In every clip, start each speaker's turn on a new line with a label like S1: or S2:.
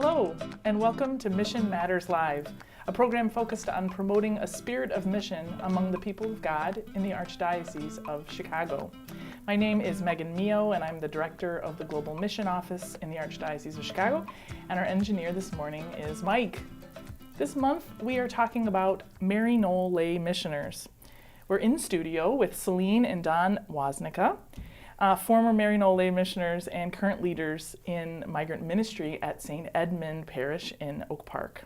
S1: Hello, and welcome to Mission Matters Live, a program focused on promoting a spirit of mission among the people of God in the Archdiocese of Chicago. My name is Megan Mio, and I'm the Director of the Global Mission Office in the Archdiocese of Chicago, and our engineer this morning is Mike. This month, we are talking about Maryknoll Lay Missioners. We're in studio with Celine and Don Woznica, former Maryknoll Lay Missioners and current leaders in migrant ministry at St. Edmund Parish in Oak Park.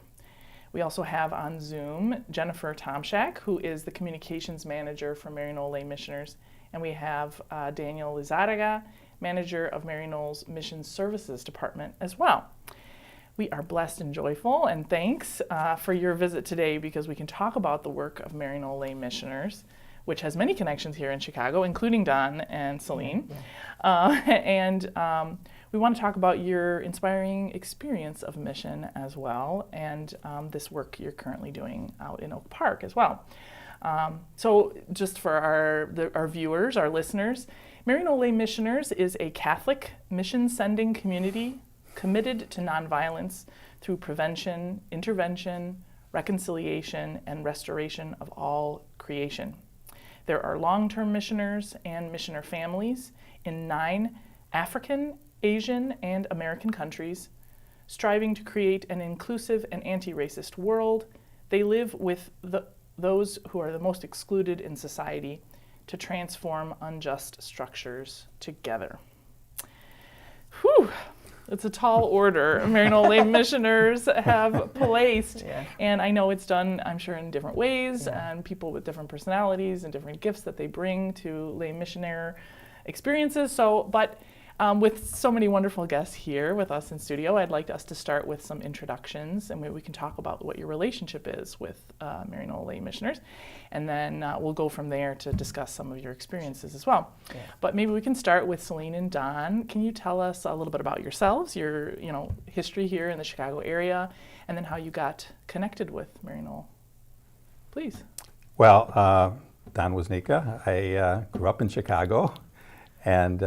S1: We also have on Zoom Jennifer Tomshack, who is the communications manager for Maryknoll Lay Missioners, and we have Daniel Lizárraga, manager of Maryknoll's Mission Services Department as well. We are blessed and joyful, and thanks for your visit today, because we can talk about the work of Maryknoll Lay Missioners, which has many connections here in Chicago, including Don and Celine. We want to talk about your inspiring experience of mission as well, and this work you're currently doing out in Oak Park as well. So just for our viewers, our listeners, Maryknoll Lay Missioners is a Catholic mission-sending community committed to nonviolence through prevention, intervention, reconciliation, and restoration of all creation. There are long-term missioners and missioner families in 9 African, Asian, and American countries, striving to create an inclusive and anti-racist world. They live with those who are the most excluded in society to transform unjust structures together. Whew! It's a tall order Maryknoll Lay Missioners have placed, and I know it's done, I'm sure, in different ways, and people with different personalities and different gifts that they bring to lay missionary experiences. But with so many wonderful guests here with us in studio, I'd like us to start with some introductions, and maybe we can talk about what your relationship is with Maryknoll Lay Missioners, and then we'll go from there to discuss some of your experiences as well. But maybe we can start with Celine and Don. Can you tell us a little bit about yourselves, your history here in the Chicago area, and then how you got connected with Maryknoll? Please.
S2: Well, Don Woznica. I grew up in Chicago, and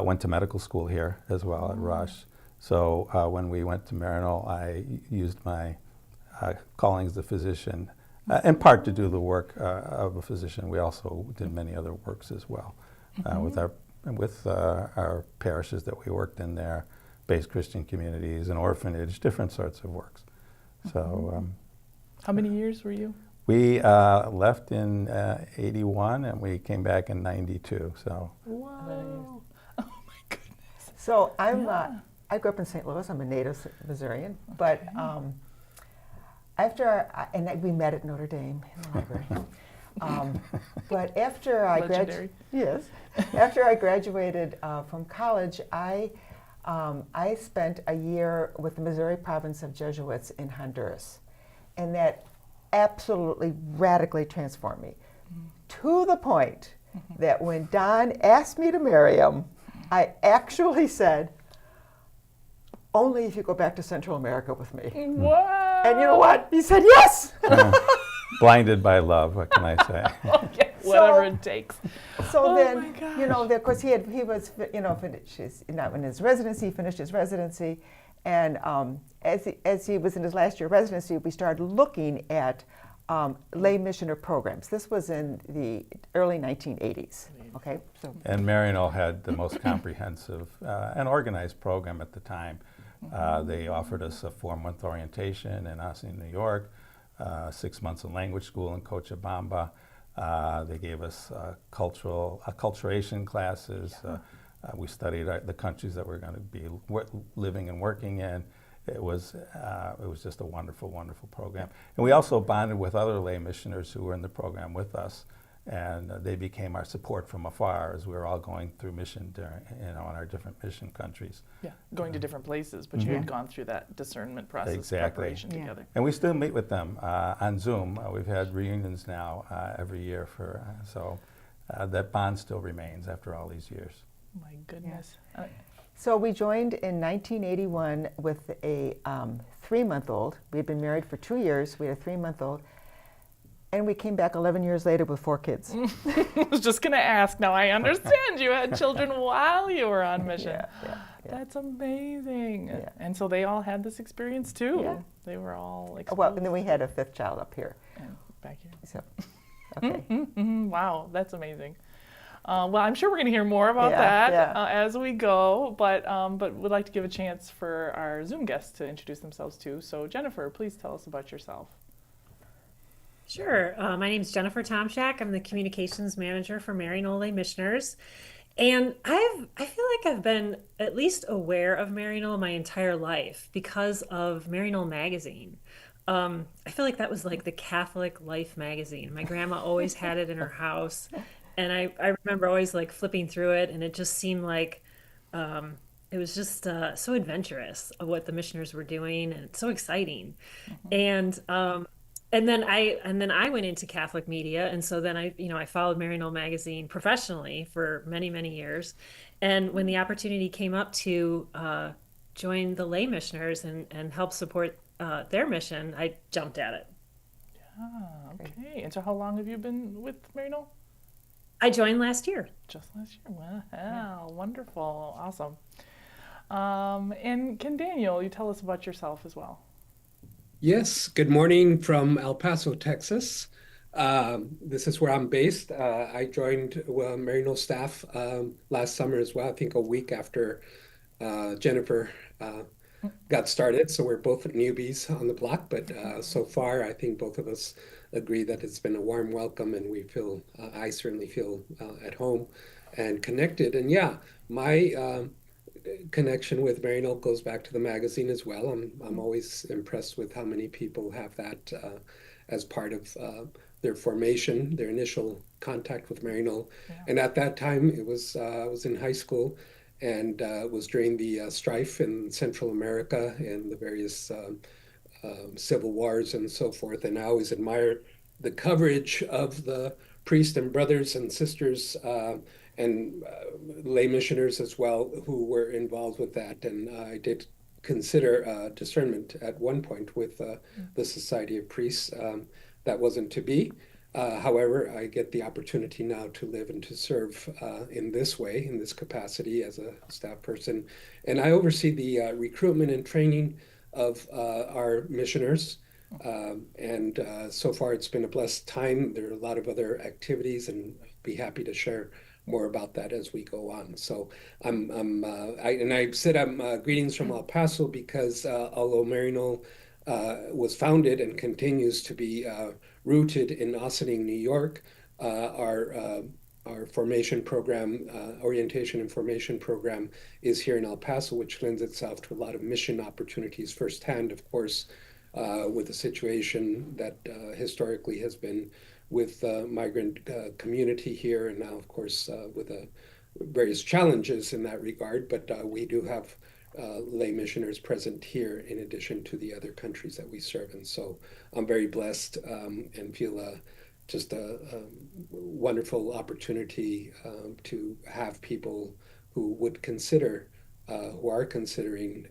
S2: went to medical school here as well at Rush. So when we went to Maryknoll, I used my calling as a physician, in part to do the work of a physician. We also did many other works as well with our parishes that we worked in there, based Christian communities, an orphanage, different sorts of works. So,
S1: how many years were you?
S2: We left in 81 and we came back in 92. So.
S1: Wow.
S3: So I grew up in St. Louis. I'm a native Missourian, but we met at Notre Dame in the library. But after I graduated from college, I spent a year with the Missouri Province of Jesuits in Honduras, and that absolutely radically transformed me, to the point that when Don asked me to marry him, I actually said, only if you go back to Central America with me.
S1: Wow.
S3: And you know what? He said yes!
S2: Blinded by love, what can I say?
S1: Whatever it takes.
S3: So then, of course, he was, finished his residency, and as he was in his last year of residency, we started looking at lay missioner programs. This was in the early 1980s. Okay.
S2: And Maryknoll had the most comprehensive and organized program at the time. They offered us a 4-month orientation in Austin, New York, 6 months in language school in Cochabamba. They gave us acculturation classes. We studied the countries that we're going to be living and working in. It was just a wonderful, wonderful program. And we also bonded with other lay missioners who were in the program with us, and they became our support from afar as we were all going through mission in our different mission countries.
S1: Yeah, going to different places, but you had gone through that discernment process, preparation together.
S2: And we still meet with them on Zoom. We've had reunions now every year so that bond still remains after all these years.
S1: My goodness.
S3: So we joined in 1981 with a 3-month-old. We had been married for 2 years. We had a 3-month-old. And we came back 11 years later with 4 kids.
S1: I was just going to ask. Now I understand you had children while you were on mission.
S3: Yeah.
S1: That's amazing. And so they all had this experience too.
S3: Yeah.
S1: They were all exposed.
S3: Well, and then we had a fifth child up here.
S1: And back here.
S3: So, okay.
S1: Wow, that's amazing. Well, I'm sure we're going to hear more about
S3: Yeah,
S1: that
S3: yeah.
S1: as we go, but would like to give a chance for our Zoom guests to introduce themselves too. So Jennifer, please tell us about yourself.
S4: Sure. My name is Jennifer Tomshack. I'm the communications manager for Maryknoll Lay Missioners. And I feel like I've been at least aware of Maryknoll my entire life because of Maryknoll magazine. I feel like that was like the Catholic Life magazine. My grandma always had it in her house. And I remember always like flipping through it, and it just seemed like um, it was just so adventurous of what the missioners were doing, and so exciting. And and then I went into Catholic media, and so then I followed Maryknoll magazine professionally for many many years. And when the opportunity came up to join the lay missioners and help support their mission, I jumped at it.
S1: Ah, okay. And so how long have you been with Maryknoll?
S4: I joined last year.
S1: Just last year. Wow, wonderful, awesome. And can Daniel, you tell us about yourself as well?
S5: Yes, good morning from El Paso, Texas. This is where I'm based. I joined Maryknoll staff last summer as well, I think a week after Jennifer got started. So we're both newbies on the block, but so far I think both of us agree that it's been a warm welcome, and we feel, I certainly feel at home and connected. And yeah, my connection with Maryknoll goes back to the magazine as well. I'm always impressed with how many people have that as part of their formation, their initial contact with Maryknoll.
S1: Yeah.
S5: And at that time, it was I was in high school, and it was during the strife in Central America and the various civil wars and so forth. And I always admired the coverage of the priests and brothers and sisters and lay missioners as well who were involved with that. And I did consider discernment at one point with the Society of Priests. That wasn't to be. However, I get the opportunity now to live and to serve in this way, in this capacity as a staff person. And I oversee the recruitment and training of our missioners. And so far, it's been a blessed time. There are a lot of other activities, and I'll be happy to share more about that as we go on. So I said I'm greetings from El Paso because although Maryknoll was founded and continues to be rooted in Ossining, New York, our formation program, orientation and formation program, is here in El Paso, which lends itself to a lot of mission opportunities firsthand, of course, with the situation that historically has been with the migrant community here, and now, of course, with various challenges in that regard. But we do have lay missioners present here in addition to the other countries that we serve. And so I'm very blessed and feel just a wonderful opportunity to have people who would consider, who are considering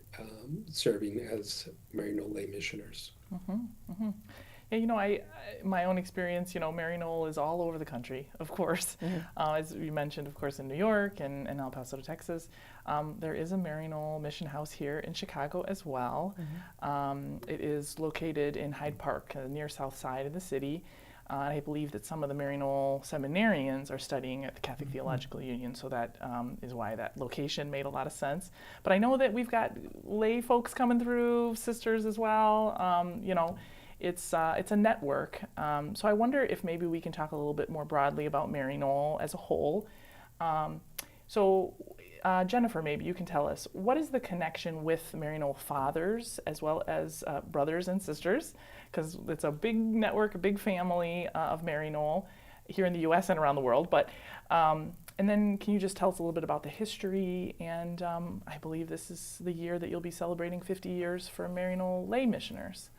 S5: serving as Maryknoll lay missioners.
S1: Yeah, my own experience, Maryknoll is all over the country, of course. As you mentioned, of course, in New York and El Paso, Texas. There is a Maryknoll mission house here in Chicago as well. It is located in Hyde Park, near south side of the city. I believe that some of the Maryknoll seminarians are studying at the Catholic Theological Union, so that is why that location made a lot of sense. But I know that we've got lay folks coming through, sisters as well. It's a network. So I wonder if maybe we can talk a little bit more broadly about Maryknoll as a whole. Jennifer, maybe you can tell us, what is the connection with Maryknoll fathers as well as brothers and sisters? Because it's a big network, a big family of Maryknoll here in the U.S. and around the world. But and then can you just tell us a little bit about the history? And I believe this is the year that you'll be celebrating 50 years for Maryknoll Lay Missioners.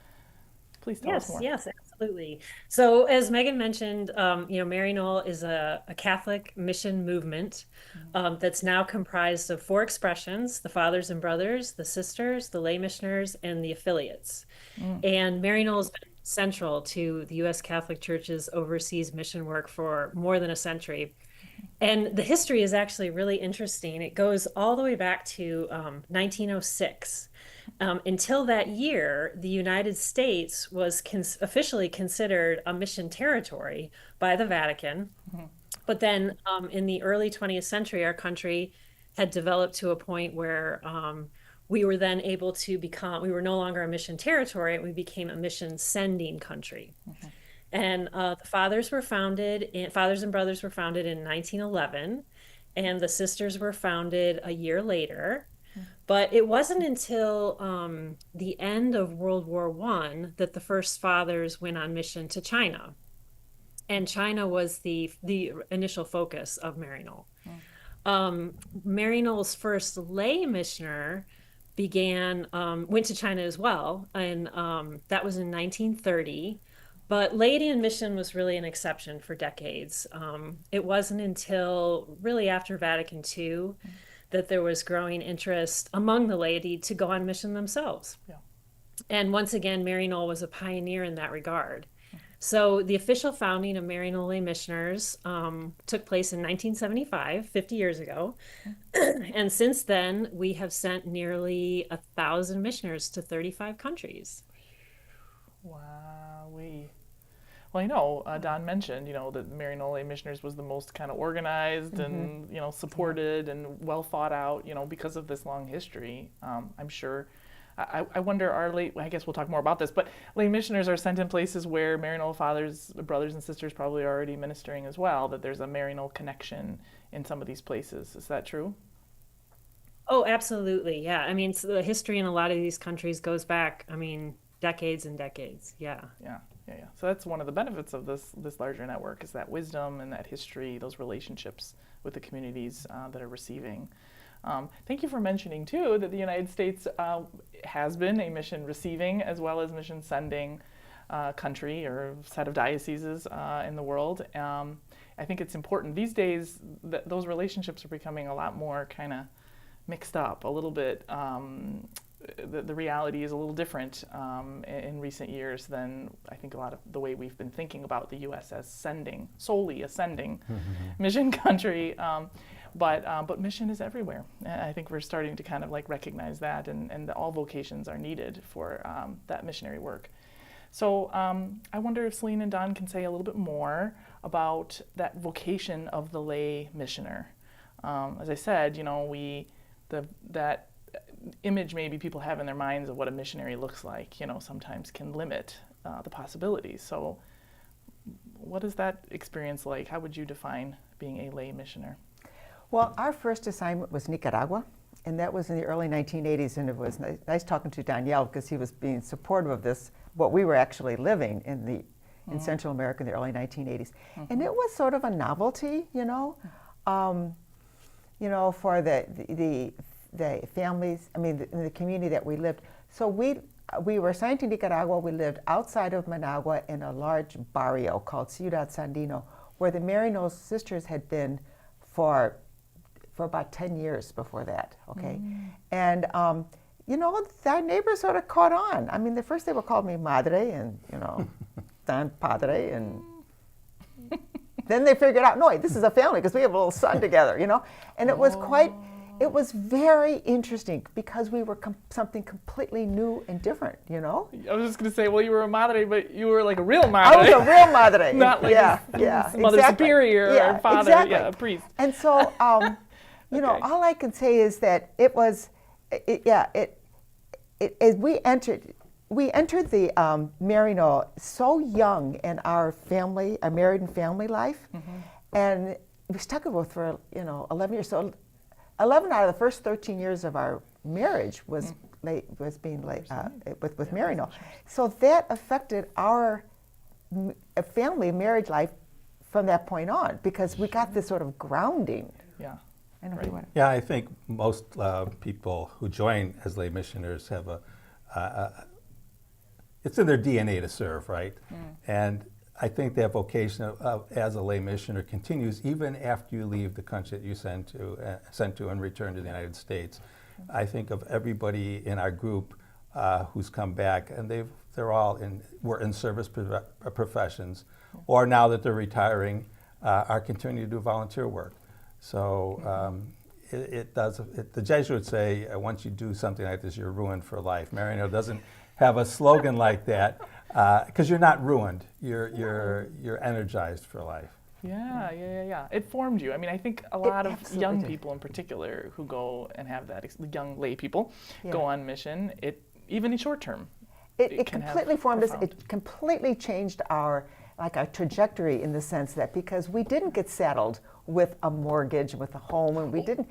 S1: Please tell us more.
S4: Yes, absolutely. So as Megan mentioned, Maryknoll is a Catholic mission movement that's now comprised of 4 expressions: the fathers and brothers, the sisters, the lay missioners, and the affiliates. And Maryknoll has been central to the U.S. Catholic Church's overseas mission work for more than a century. And the history is actually really interesting. It goes all the way back to 1906. Until that year, the United States was officially considered a mission territory by the Vatican. But then in the early 20th century, our country had developed to a point where we were then able to we were no longer a mission territory, we became a mission sending country. And the fathers and brothers were founded in 1911, and the sisters were founded a year later. But it wasn't until the end of World War I that the first fathers went on mission to China. And China was the initial focus of Maryknoll. Maryknoll's first lay missioner went to China as well, and that was in 1930. But laity and mission was really an exception for decades. It wasn't until really after Vatican II that there was growing interest among the laity to go on mission themselves.
S1: Yeah.
S4: And once again, Maryknoll was a pioneer in that regard. So the official founding of Maryknoll Lay Missioners took place in 1975, 50 years ago. And since then, we have sent nearly 1,000 missioners to 35 countries.
S1: Wow. Well, you know, Don mentioned, you know, that Maryknoll Lay Missioners was the most kind of organized and, you know, supported and well thought out, you know, because of this long history. I'm sure. I wonder, I guess we'll talk more about this, but lay missioners are sent in places where Maryknoll fathers, brothers and sisters probably are already ministering as well, that there's a Maryknoll connection in some of these places. Is that true?
S4: Oh, absolutely. Yeah. I mean, so the history in a lot of these countries goes back, I mean, decades and decades. Yeah.
S1: Yeah. So that's one of the benefits of this larger network, is that wisdom and that history, those relationships with the communities that are receiving. Thank you for mentioning, too, that the United States has been a mission receiving as well as mission sending country or set of dioceses in the world. I think it's important. These days, those relationships are becoming a lot more kind of mixed up, a little bit. The reality is a little different in recent years than I think a lot of the way we've been thinking about the U.S. as solely a sending mission country. But mission is everywhere. And I think we're starting to kind of like recognize that, and all vocations are needed for that missionary work. So I wonder if Celine and Don can say a little bit more about that vocation of the lay missioner. As I said, you know, that image maybe people have in their minds of what a missionary looks like, you know, sometimes can limit the possibilities. So what is that experience like? How would you define being a lay missioner?
S3: Well, our first assignment was Nicaragua, and that was in the early 1980s, and it was nice talking to Daniel because he was being supportive of this, what we were actually living in Central America in the early 1980s. And it was sort of a novelty, you know, for the families, I mean, in the community that we lived. So we were assigned to Nicaragua. We lived outside of Managua in a large barrio called Ciudad Sandino, where the Maryknoll sisters had been for about 10 years before that, okay? And, you know, our neighbors sort of caught on. I mean, the first they would call me Madre and, you know, Don Padre, and then they figured out, no, this is a family because we have a little son together, you know? And it was very interesting because we were something completely new and different, you know?
S1: I was just going to say, well, you were a madre, but you were like a real madre.
S3: I was a real madre.
S1: Not like mother
S3: exactly.
S1: superior or father,
S3: exactly.
S1: a priest.
S3: And so, you know, all I can say is that we entered the Maryknoll so young in our married and family life, and we stuck with it for, you know, 11 years. So 11 out of the first 13 years of our marriage was being with Maryknoll. So that affected our family marriage life from that point on, because we got this sort of grounding.
S1: Yeah.
S2: Yeah, I think most people who join as lay missioners have it's in their DNA to serve, right? And I think that vocation as a lay missioner continues even after you leave the country that you sent to and return to the United States. I think of everybody in our group who's come back, and were in service professions, or now that they're retiring, are continuing to do volunteer work. So the Jesuits say once you do something like this, you're ruined for life. Maryknoll doesn't have a slogan like that because you're not ruined. You're energized for life.
S1: Yeah. It formed you. I mean, I think a lot of
S3: absolutely
S1: young
S3: did.
S1: people in particular who go and have that, young lay people
S3: Yeah.
S1: go on mission, even in short term.
S3: It
S1: can have
S3: completely formed us.
S1: profound-
S3: It completely changed our trajectory in the sense that because we didn't get saddled with a mortgage, with a home, and we didn't,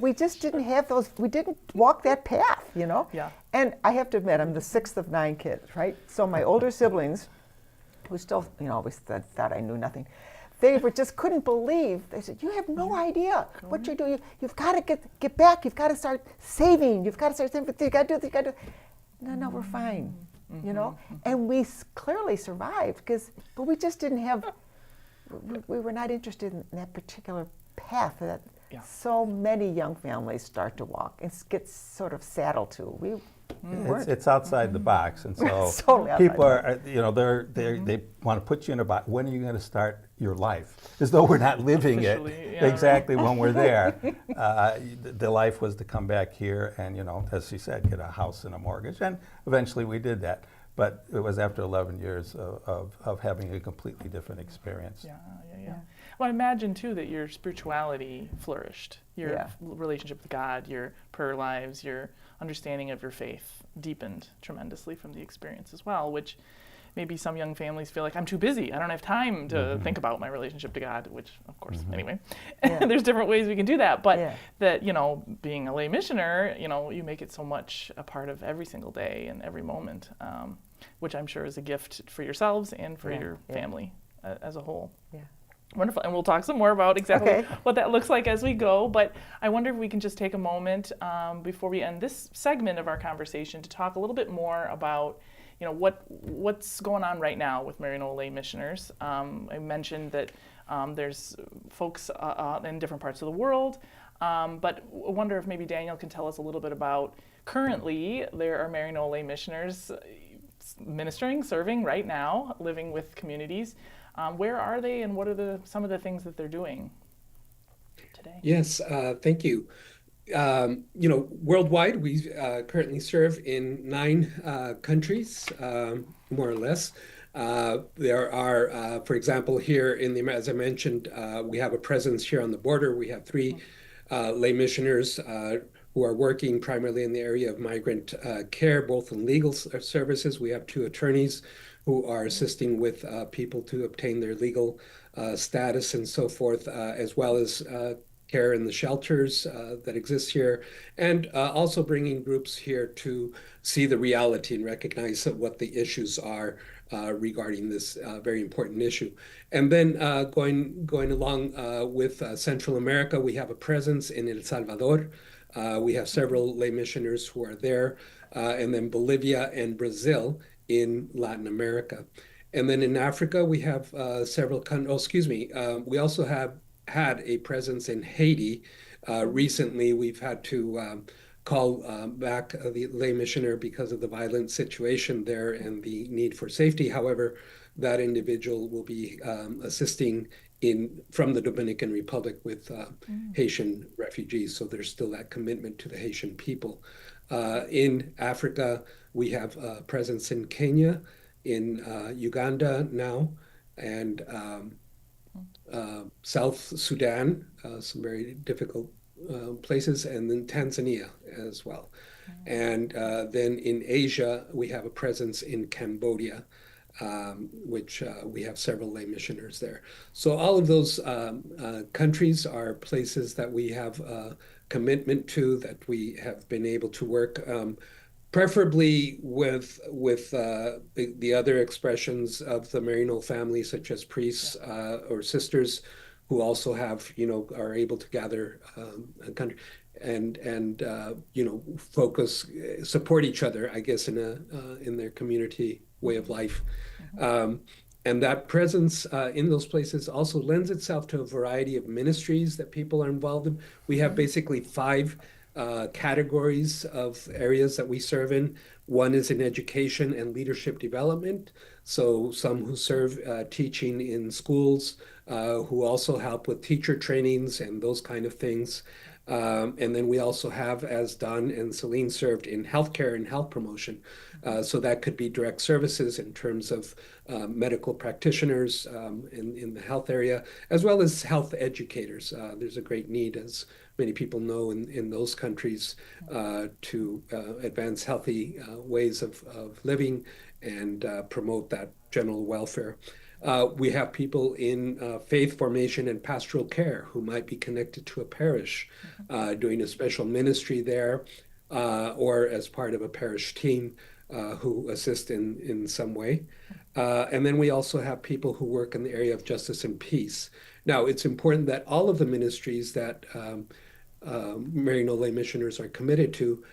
S3: we just didn't have those. We didn't walk that path,
S1: Yeah.
S3: And I have to admit, I'm the sixth of 9 kids, right? So my older siblings, who still, always thought I knew nothing. They just couldn't believe. They said, "You have no idea what you're doing. You've got to get back. You've got to start saving. You've got to start saving. You got to do this. You got to do." No, we're fine. And we clearly survived but we just didn't have. We were not interested in that particular path that so many young families start to walk and get sort of saddled to. We weren't.
S2: It's outside the box, and so
S3: Totally outside
S2: people are, they want to put you in a box. When are you going to start your life? As though we're not living it
S1: Officially, yeah,
S2: exactly when we're there. The life was to come back here and, as she said, get a house and a mortgage, and eventually we did that. But it was after 11 years of having a completely different experience.
S1: Yeah. Well, I imagine too that your spirituality flourished, your relationship with God, your prayer lives, your understanding of your faith deepened tremendously from the experience as well, which maybe some young families feel like, I'm too busy, I don't have time to think about my relationship to God, which of course, anyway, there's different ways we can do that, but that, being a lay missioner, you make it so much a part of every single day and every moment, which I'm sure is a gift for yourselves and for your family as a whole.
S3: Yeah.
S1: Wonderful. And we'll talk some more about exactly what that looks like as we go. But I wonder if we can just take a moment before we end this segment of our conversation to talk a little bit more about, what's going on right now with Maryknoll Lay Missioners. I mentioned that there's folks in different parts of the world. But I wonder if maybe Daniel can tell us a little bit about currently there are Maryknoll Lay Missioners ministering, serving right now, living with communities. Where are they, and what are some of the things that they're doing today?
S5: Yes, thank you. Worldwide, we currently serve in 9 countries, more or less. There are, for example, here as I mentioned, we have a presence here on the border. We have 3 lay missioners who are working primarily in the area of migrant care, both in legal services. We have 2 attorneys who are assisting with people to obtain their legal status and so forth, as well as care in the shelters that exist here, and also bringing groups here to see the reality and recognize what the issues are regarding this very important issue. And then going along with Central America, we have a presence in El Salvador. We have several lay missioners who are there, and then Bolivia and Brazil in Latin America. And then in Africa, we have several countries. We also have had a presence in Haiti. Recently, we've had to call back the lay missioner because of the violent situation there and the need for safety. However, that individual will be assisting from the Dominican Republic with Haitian refugees. So there's still that commitment to the Haitian people. In Africa, we have a presence in Kenya, in Uganda now, and South Sudan, some very difficult places, and then Tanzania as well. And then in Asia, we have a presence in Cambodia, which we have several lay missioners there. So all of those countries are places that we have commitment to, that we have been able to work preferably with the other expressions of the Maryknoll family, such as priests or sisters, who also have, are able to gather and focus, support each other, I guess, in their community way of life. And that presence in those places also lends itself to a variety of ministries that people are involved in. We have basically 5 categories of areas that we serve in. One is in education and leadership development. So some who serve teaching in schools, who also help with teacher trainings and those kind of things. And then we also have, as Don and Celine served, in healthcare and health promotion. So that could be direct services in terms of medical practitioners in the health area, as well as health educators. There's a great need, as many people know, in those countries to advance healthy ways of living and promote that general welfare. We have people in faith formation and pastoral care who might be connected to a parish, doing a special ministry there, or as part of a parish team who assist in some way. And then we also have people who work in the area of justice and peace. Now, it's important that all of the ministries that Maryknoll Lay Missioners are committed to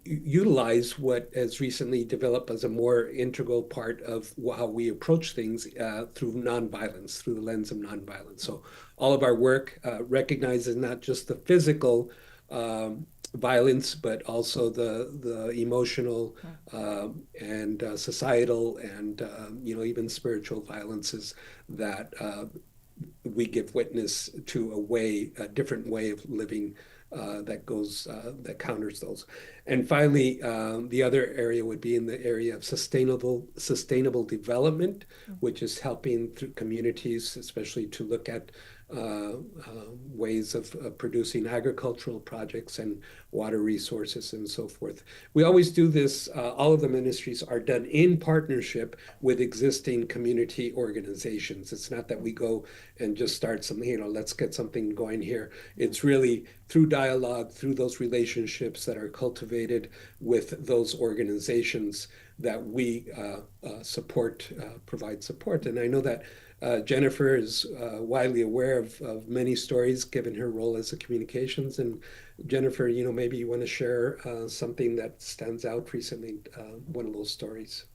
S5: utilize what has recently developed as a more integral part of how we approach things through nonviolence, through the lens of nonviolence. So all of our work recognizes not just the physical violence, but also the emotional and societal and even spiritual violences that we give witness to a different way of living that counters those. And finally, the other area would be in the area of sustainable development, which is helping through communities, especially to look at ways of producing agricultural projects and water resources and so forth. We always do this, all of the ministries are done in partnership with existing community organizations. It's not that we go and just start something, let's get something going here. It's really through dialogue, through those relationships that are cultivated with those organizations that we provide support. And I know that Jennifer is widely aware of many stories given her role as a communications. And Jennifer, maybe you want to share something that stands out recently, one of those stories.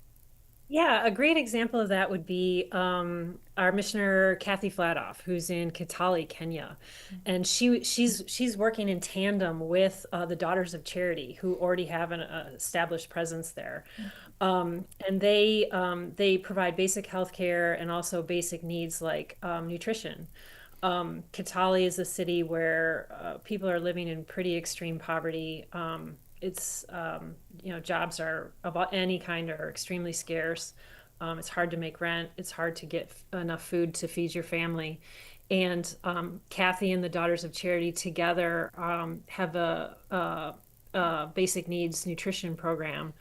S4: Yeah, a great example of that would be our missioner Kathy Fladoff, who's in Kitale, Kenya, and she's working in tandem with the Daughters of Charity, who already have an established presence there, and they provide basic health care and also basic needs like nutrition. Kitale is a city where people are living in pretty extreme poverty. It's jobs are of any kind are extremely scarce. It's hard to make rent. It's hard to get enough food to feed your family. And Kathy and the Daughters of Charity together have a basic needs nutrition program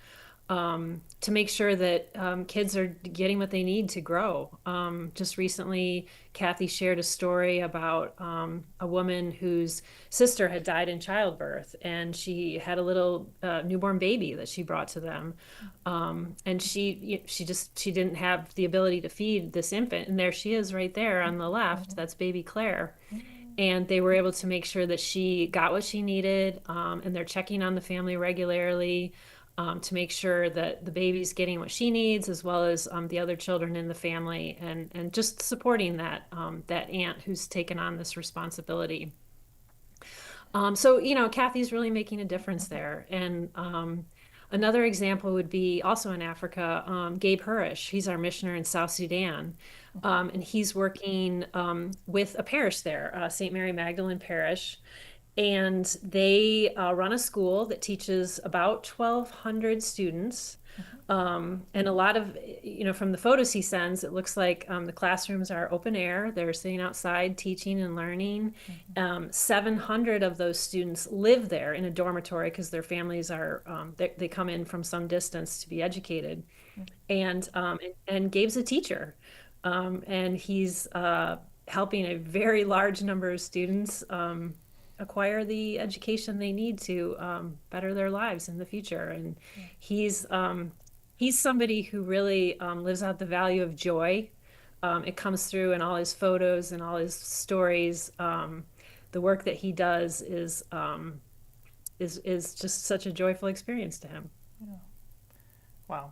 S4: to make sure that kids are getting what they need to grow. Just recently, Kathy shared a story about a woman whose sister had died in childbirth, and she had a little newborn baby that she brought to them, and she didn't have the ability to feed this infant, and there she is right there on the left. That's baby Claire. And they were able to make sure that she got what she needed, and they're checking on the family regularly to make sure that the baby's getting what she needs, as well as the other children in the family, and just supporting that aunt who's taken on this responsibility. So Kathy's really making a difference there. And another example would be also in Africa, Gabe Hurish. He's our missioner in South Sudan. And he's working with a parish there, St. Mary Magdalene Parish. And they run a school that teaches about 1,200 students. And a lot of, from the photos he sends, it looks like the classrooms are open air. They're sitting outside teaching and learning. 700 of those students live there in a dormitory because their families are, they come in from some distance to be educated. And Gabe's a teacher. And he's helping a very large number of students acquire the education they need to better their lives in the future. And he's somebody who really lives out the value of joy. It comes through in all his photos and all his stories. The work that he does is just such a joyful experience to him.
S1: Yeah. Wow.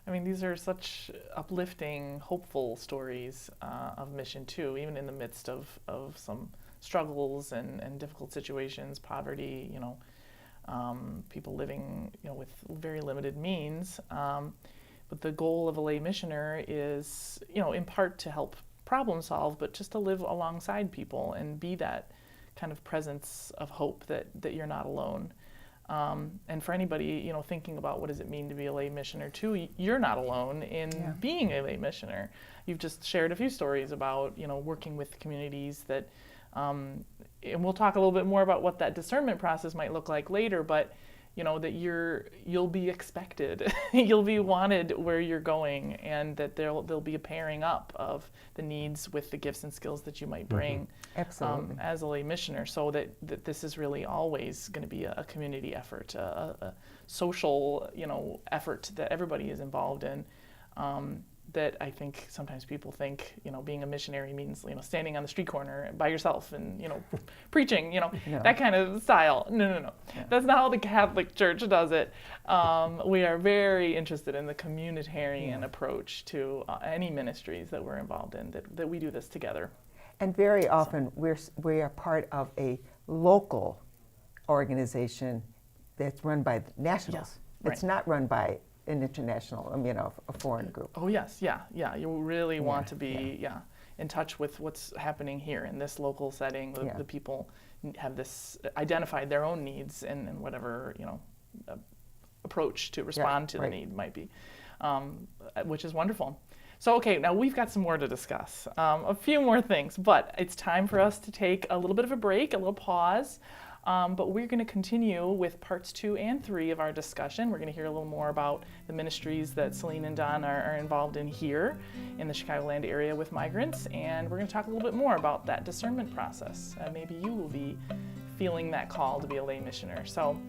S1: I mean, these are such uplifting, hopeful stories of mission too, even in the midst of some struggles and difficult situations, poverty, people living, with very limited means. But the goal of a lay missioner is, in part to help problem solve, but just to live alongside people and be that kind of presence of hope that you're not alone. And for anybody, thinking about what does it mean to be a lay missioner too, you're not alone in being a lay missioner. You've just shared a few stories about, working with communities that, and we'll talk a little bit more about what that discernment process might look like later, but that you'll be expected, you'll be wanted where you're going, and that there'll be a pairing up of the needs with the gifts and skills that you might bring as a lay missioner, so that this is really always going to be a community effort, a social effort that everybody is involved in. That I think sometimes people think, being a missionary means, standing on the street corner by yourself and, preaching, that kind of style. No. Yeah. That's not how the Catholic Church does it. We are very interested in the communitarian approach to any ministries that we're involved in, that we do this together.
S3: And very often we are part of a local organization that's run by nationals.
S1: Yeah,
S3: it's not run by an international, a foreign group.
S1: Oh yes, yeah. You really want to be in touch with what's happening here in this local setting. The people have identified their own needs and whatever approach to respond to the need might be, which is wonderful. So okay, now we've got some more to discuss, a few more things, but it's time for us to take a little bit of a break, a little pause. But we're going to continue with parts 2 and 3 of our discussion. We're going to hear a little more about the ministries that Celine and Don are involved in here in the Chicagoland area with migrants, and we're going to talk a little bit more about that discernment process. Maybe you will be feeling that call to be a lay missioner. So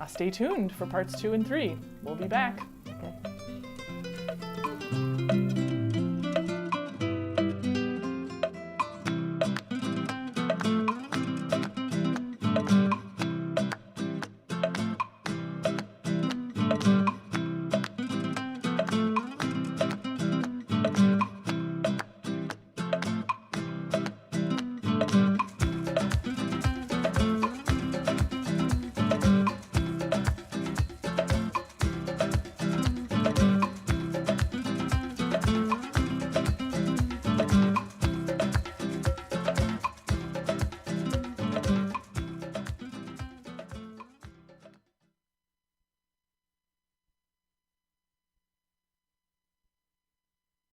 S1: stay tuned for parts 2 and 3. We'll be back.
S3: Okay.